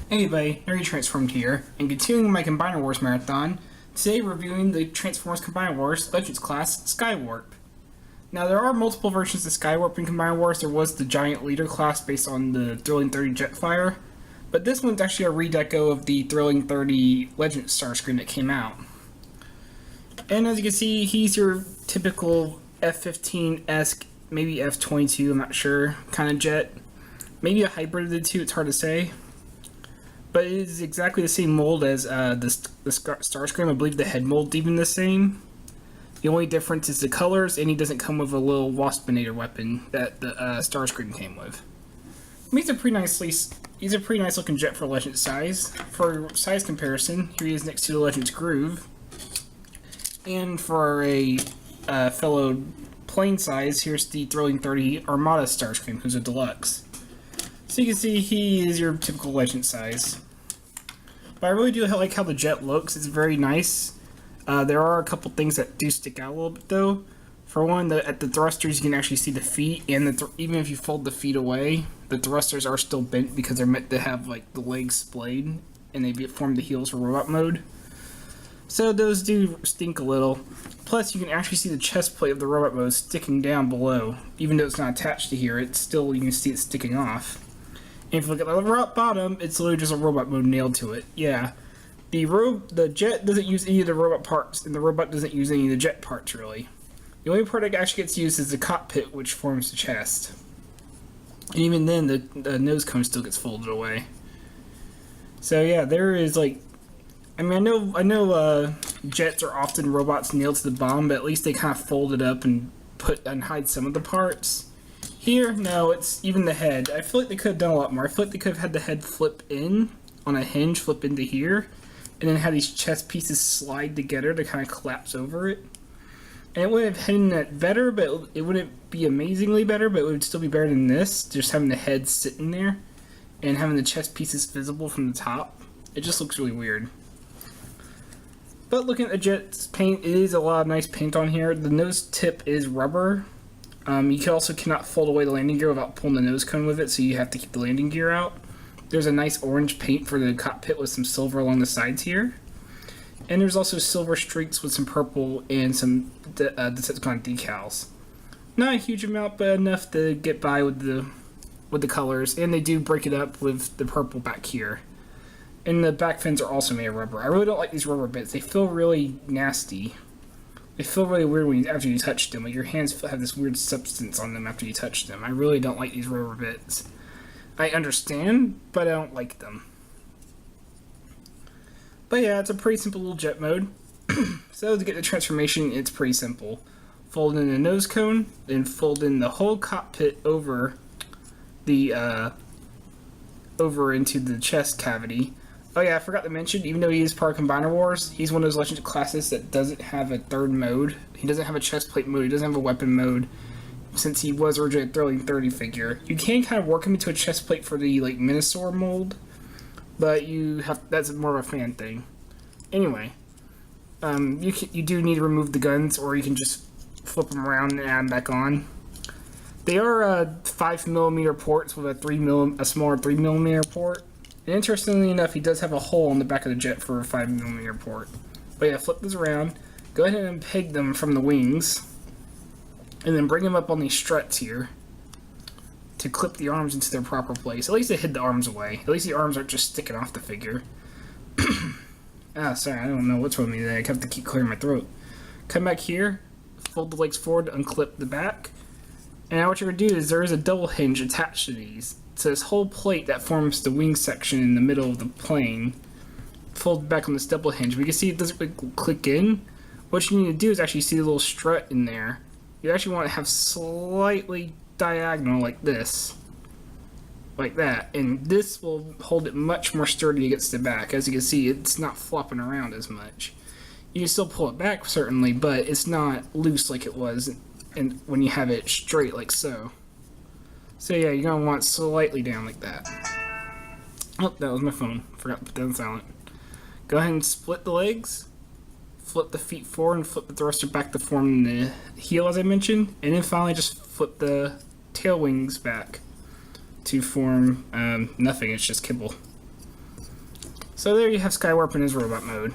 Hey everybody, Nerdy Transformed here, and continuing my Combiner Wars marathon, today reviewing the Transformers Combiner Wars Legends class, Skywarp. Now there are multiple versions of Skywarp in Combiner Wars. There was the Giant Leader class based on the Thrilling 30 Jetfire, but this one's actually a redeco of the Thrilling 30 Legend Starscream that came out. And as you can see, he's your typical F-15-esque, maybe F-22, I'm not sure, kind of jet. Maybe a hybrid of the two, it's hard to say. But it is exactly the same mold as the Starscream. I believe the head mold's even the same. The only difference is the colors, and he doesn't come with a little Waspinator weapon that the Starscream came with. I mean, he's a pretty nice looking jet for Legend size. For size comparison, here he is next to the Legends Groove. And for a fellow plane size, here's the Thrilling 30 Armada Starscream, who's a deluxe. So you can see he is your typical Legend size. But I really do like how the jet looks. It's very nice. There are a couple things that do stick out a little bit though. For one, at the thrusters you can actually see the feet, and even if you fold the feet away, the thrusters are still bent because they're meant to have like the legs splayed, and they form the heels for robot mode. So those do stink a little. Plus you can actually see the chest plate of the robot mode sticking down below. Even though it's not attached to here, it's still, you can see it sticking off. And if you look at the bottom, it's literally just a robot mode nailed to it. Yeah, the jet doesn't use any of the robot parts, and the robot doesn't use any of the jet parts, really. The only part that actually gets used is the cockpit, which forms the chest. And even then, the nose cone still gets folded away. So yeah, there is like... I mean, I know jets are often robots nailed to the bottom, but at least they kind of fold it up and hide some of the parts. Here, no, it's even the head. I feel like they could have done a lot more. I feel like they could have had the head flip in on a hinge, flip into here, and then have these chest pieces slide together to kind of collapse over it. And it would have hidden it better, but it wouldn't be amazingly better, but it would still be better than this, just having the head sitting there and having the chest pieces visible from the top. It just looks really weird. But looking at the jet's paint, it is a lot of nice paint on here. The nose tip is rubber. You also cannot fold away the landing gear without pulling the nose cone with it, so you have to keep the landing gear out. There's a nice orange paint for the cockpit with some silver along the sides here. And there's also silver streaks with some purple and some Decepticon decals. Not a huge amount, but enough to get by with the colors. And they do break it up with the purple back here. And the back fins are also made of rubber. I really don't like these rubber bits. They feel really nasty. They feel really weird after you touch them. Like your hands have this weird substance on them after you touch them. I really don't like these rubber bits. I understand, but I don't like them. But yeah, it's a pretty simple little jet mode. So to get the transformation, it's pretty simple. Fold in the nose cone, then fold in the whole cockpit over into the chest cavity. Oh yeah, I forgot to mention, even though he is part of Combiner Wars, he's one of those Legend classes that doesn't have a third mode. He doesn't have a chest plate mode, he doesn't have a weapon mode, since he was originally a Thrilling 30 figure. You can kind of work him into a chest plate for the like Minosaur mold, but that's more of a fan thing. Anyway, you do need to remove the guns, or you can just flip them around and add them back on. They are 5mm ports with a smaller 3mm port. And interestingly enough, he does have a hole on the back of the jet for a 5mm port. But yeah, flip this around, go ahead and peg them from the wings, and then bring them up on these struts here to clip the arms into their proper place. At least they hid the arms away. At least the arms aren't just sticking off the figure. Sorry, I don't know what's wrong with me today. I have to keep clearing my throat. Come back here, fold the legs forward, unclip the back. And now what you're going to do is there is a double hinge attached to these. So this whole plate that forms the wing section in the middle of the plane, fold back on this double hinge. We can see it doesn't really click in. What you need to do is actually see the little strut in there. You actually want to have slightly diagonal like this. Like that. And this will hold it much more sturdy against the back. As you can see, it's not flopping around as much. You can still pull it back, certainly, but it's not loose like it was when you have it straight like so. So yeah, you're going to want it slightly down like that. Oh, that was my phone. Forgot to put that on silent. Go ahead and split the legs. Flip the feet forward and flip the thruster back to form the heel as I mentioned. And then finally just flip the tail wings back to form nothing, it's just kibble. So there you have Skywarp in his robot mode.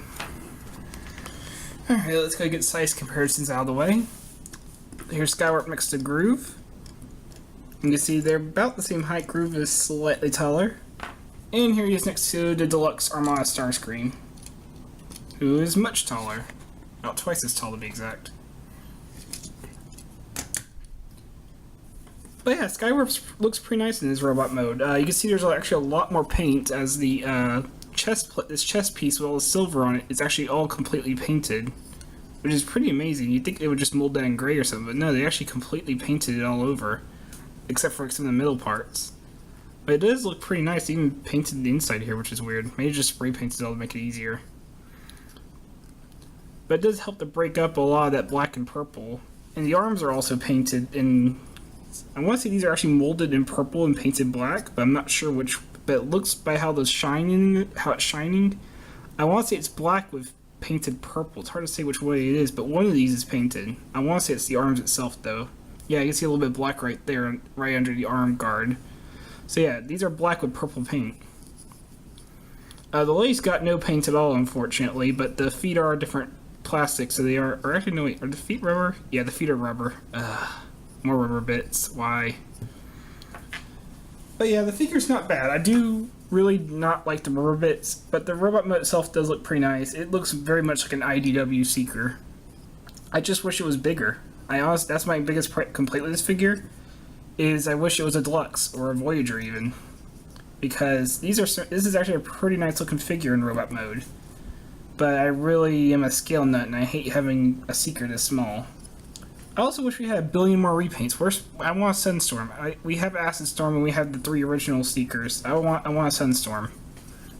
Alright, let's go get size comparisons out of the way. Here's Skywarp next to Groove. You can see they're about the same height. Groove is slightly taller. And here he is next to the Deluxe Armada Starscream, who is much taller. About twice as tall to be exact. But yeah, Skywarp looks pretty nice in his robot mode. You can see there's actually a lot more paint as the this chest piece with all the silver on it is actually all completely painted, which is pretty amazing. You'd think they would just mold that in gray or something, but no, they actually completely painted it all over, except for some of the middle parts. But it does look pretty nice. They even painted the inside here, which is weird. Maybe just spray painted it all to make it easier. But it does help to break up a lot of that black and purple. And the arms are also painted in... I want to say these are actually molded in purple and painted black, but I'm not sure which. But it looks by how it's shining. I want to say it's black with painted purple. It's hard to say which way it is, but one of these is painted. I want to say it's the arms itself, though. Yeah, you can see a little bit of black right there, right under the arm guard. So yeah, these are black with purple paint. The legs got no paint at all, unfortunately, but the feet are different plastic, so they are... Or actually, no, wait, are the feet rubber? Yeah, the feet are rubber. More rubber bits. Why? But yeah, the figure's not bad. I do really not like the rubber bits, but the robot mode itself does look pretty nice. It looks very much like an IDW Seeker. I just wish it was bigger. That's my biggest complaint with this figure, is I wish it was a Deluxe or a Voyager even, because this is actually a pretty nice looking figure in robot mode. But I really am a scale nut, and I hate having a Seeker this small. I also wish we had a billion more repaints. I want a Sunstorm. We have Acid Storm and we have the 3 original Seekers. I want a Sunstorm.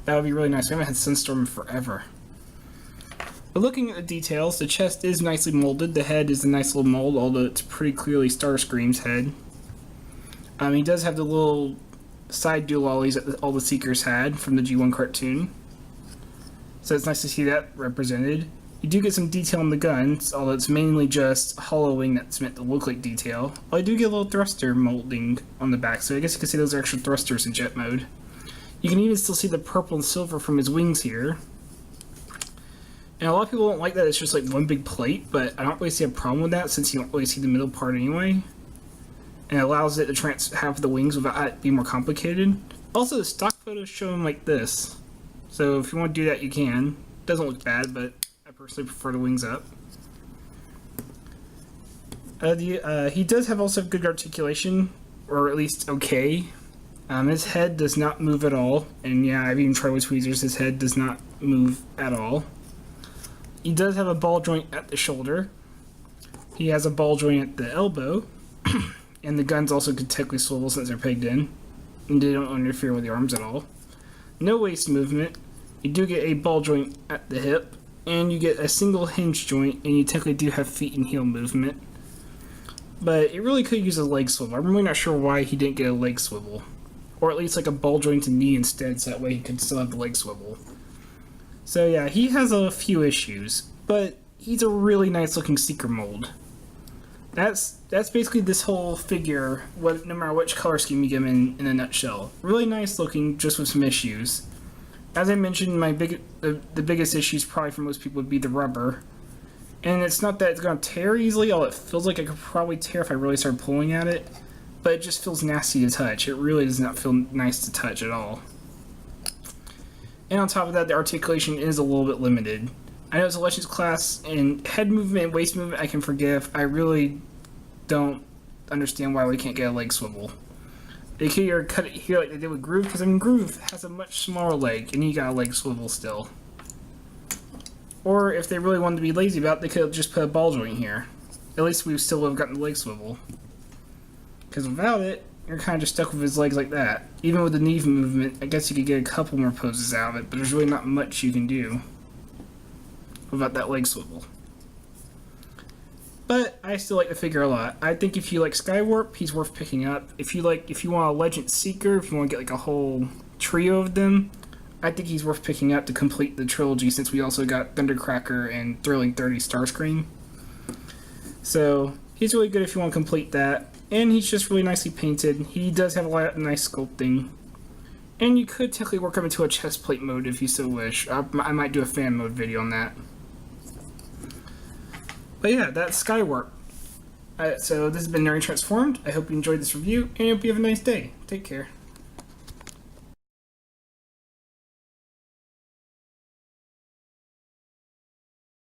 That would be really nice. We haven't had Sunstorm in forever. But looking at the details, the chest is nicely molded. The head is a nice little mold, although it's pretty clearly Starscream's head. He does have the little side dual-ollies that all the Seekers had from the G1 cartoon. So it's nice to see that represented. You do get some detail on the guns, although it's mainly just hollowing that's meant to look like detail. I do get a little thruster molding on the back, so I guess you can see those are actual thrusters in jet mode. You can even still see the purple and silver from his wings here. And a lot of people don't like that it's just like one big plate, but I don't really see a problem with that since you don't really see the middle part anyway. And it allows it to have the wings without it being more complicated. Also, the stock photos show him like this. So if you want to do that, you can. Doesn't look bad, but I personally prefer the wings up. He does also have good articulation, or at least okay. His head does not move at all, and yeah, I've even tried with tweezers, his head does not move at all. He does have a ball joint at the shoulder. He has a ball joint at the elbow, and the guns also could technically swivel since they're pegged in, and they don't interfere with the arms at all. No waist movement. You do get a ball joint at the hip, and you get a single hinge joint, and you technically do have feet and heel movement. But it really could use a leg swivel. I'm really not sure why he didn't get a leg swivel. Or at least like a ball joint and knee instead, so that way he could still have the leg swivel. So yeah, he has a few issues, but he's a really nice looking Seeker mold. That's basically this whole figure, no matter which color scheme you give him in a nutshell. Really nice looking, just with some issues. As I mentioned, the biggest issues probably for most people would be the rubber. And it's not that it's going to tear easily, although it feels like it could probably tear if I really started pulling at it. But it just feels nasty to touch. It really does not feel nice to touch at all. And on top of that, the articulation is a little bit limited. I know it's a Legends class, and head movement and waist movement I can forgive. I really don't understand why we can't get a leg swivel. They could either cut it here like they did with Groove, because I mean Groove has a much smaller leg, and he got a leg swivel still. Or if they really wanted to be lazy about it, they could have just put a ball joint here. At least we still would have gotten the leg swivel. Because without it, you're kind of just stuck with his legs like that. Even with the knee movement, I guess you could get a couple more poses out of it, but there's really not much you can do without that leg swivel. But I still like the figure a lot. I think if you like Skywarp, he's worth picking up. If you want a Legend Seeker, if you want to get like a whole trio of them, I think he's worth picking up to complete the trilogy, since we also got Thundercracker and Thrilling 30 Starscream. So he's really good if you want to complete that. And he's just really nicely painted. He does have a lot of nice sculpting. And you could technically work up into a chest plate mode if you so wish. I might do a fan mode video on that. But yeah, that's Skywarp. So this has been Nerd Transformed. I hope you enjoyed this review, and I hope you have a nice day. Take care.